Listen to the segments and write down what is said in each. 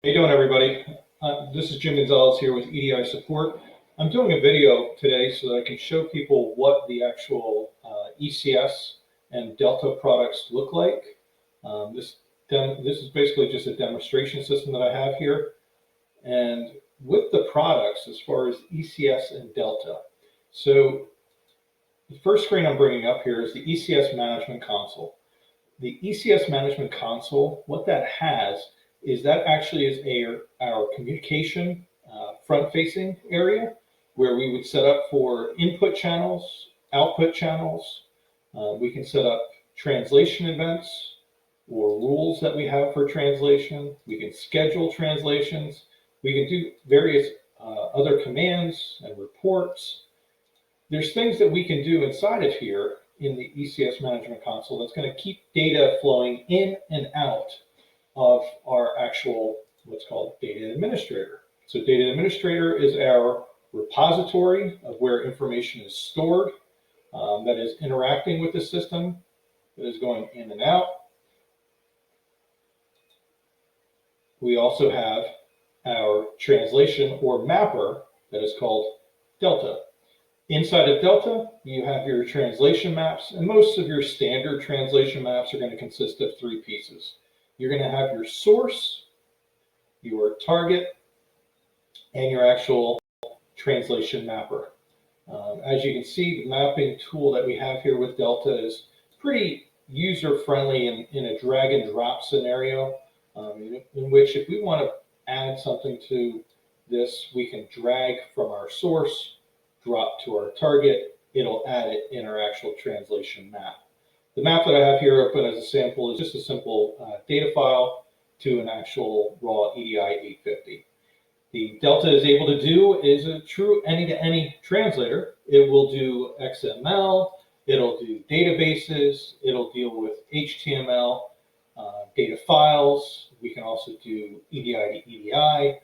How you doing, everybody? This is Jim Gonzalez here with EDI Support. I'm doing a video today so that I can show people what the actual ECS and Delta products look like. This is basically just a demonstration system that I have here. And with the products, as far as ECS and Delta, so the first screen I'm bringing up here is the ECS Management Console. The ECS Management Console, what that has is that actually is our communication front-facing area where we would set up for input channels, output channels. We can set up translation events or rules that we have for translation. We can schedule translations. We can do various other commands and reports. There's things that we can do inside of here in the ECS Management Console that's going to keep data flowing in and out of our actual what's called data administrator. So data administrator is our repository of where information is stored, that is interacting with the system, that is going in and out. We also have our translation or mapper that is called Delta. Inside of Delta, you have your translation maps, and most of your standard translation maps are going to consist of three pieces. You're going to have your source, your target, and your actual translation mapper. As you can see, the mapping tool that we have here with Delta is pretty user-friendly in a drag and drop scenario, in which if we want to add something to this, we can drag from our source, drop to our target, it'll add it in our actual translation map. The map that I have here open as a sample is just a simple data file to an actual raw EDI 850. The Delta is able to do is a true any-to-any translator. It will do XML, it'll do databases, it'll deal with HTML, data files. We can also do EDI to EDI.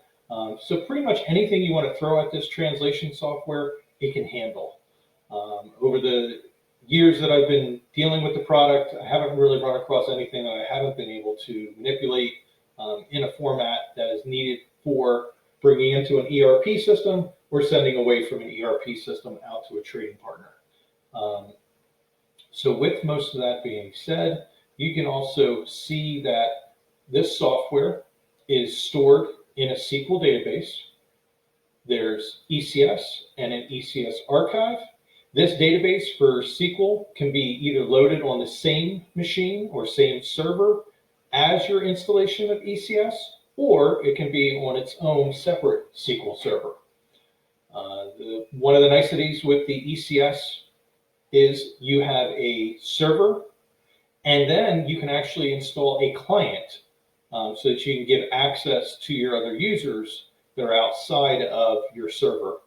So pretty much anything you want to throw at this translation software, it can handle. Over the years that I've been dealing with the product, I haven't really run across anything that I haven't been able to manipulate in a format that is needed for bringing into an ERP system or sending away from an ERP system out to a trading partner. So with most of that being said, you can also see that this software is stored in a SQL database. There's ECS and an ECS archive. This database for SQL can be either loaded on the same machine or same server as your installation of ECS, or it can be on its own separate SQL server. One of the niceties with the ECS is you have a server, and then you can actually install a client so that you can give access to your other users that are outside of your server.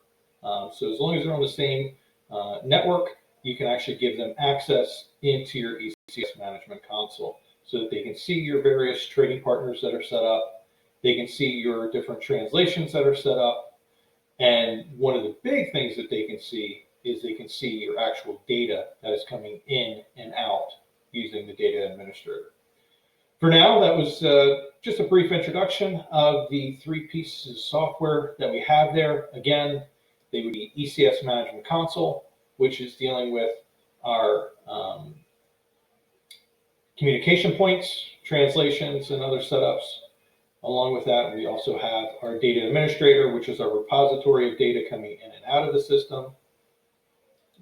So as long as they're on the same network, you can actually give them access into your ECS Management Console so that they can see your various trading partners that are set up. They can see your different translations that are set up. And one of the big things that they can see is they can see your actual data that is coming in and out using the data administrator. For now, that was just a brief introduction of the three pieces of software that we have there. Again, they would be ECS Management Console, which is dealing with our communication points, translations, and other setups. Along with that, we also have our data administrator, which is our repository of data coming in and out of the system.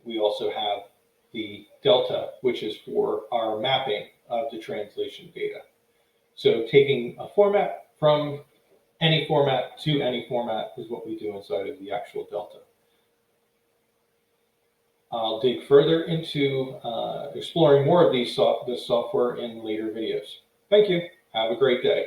We also have the Delta, which is for our mapping of the translation data. So taking a format from any format to any format is what we do inside of the actual Delta. I'll dig further into exploring more of this software in later videos. Thank you. Have a great day.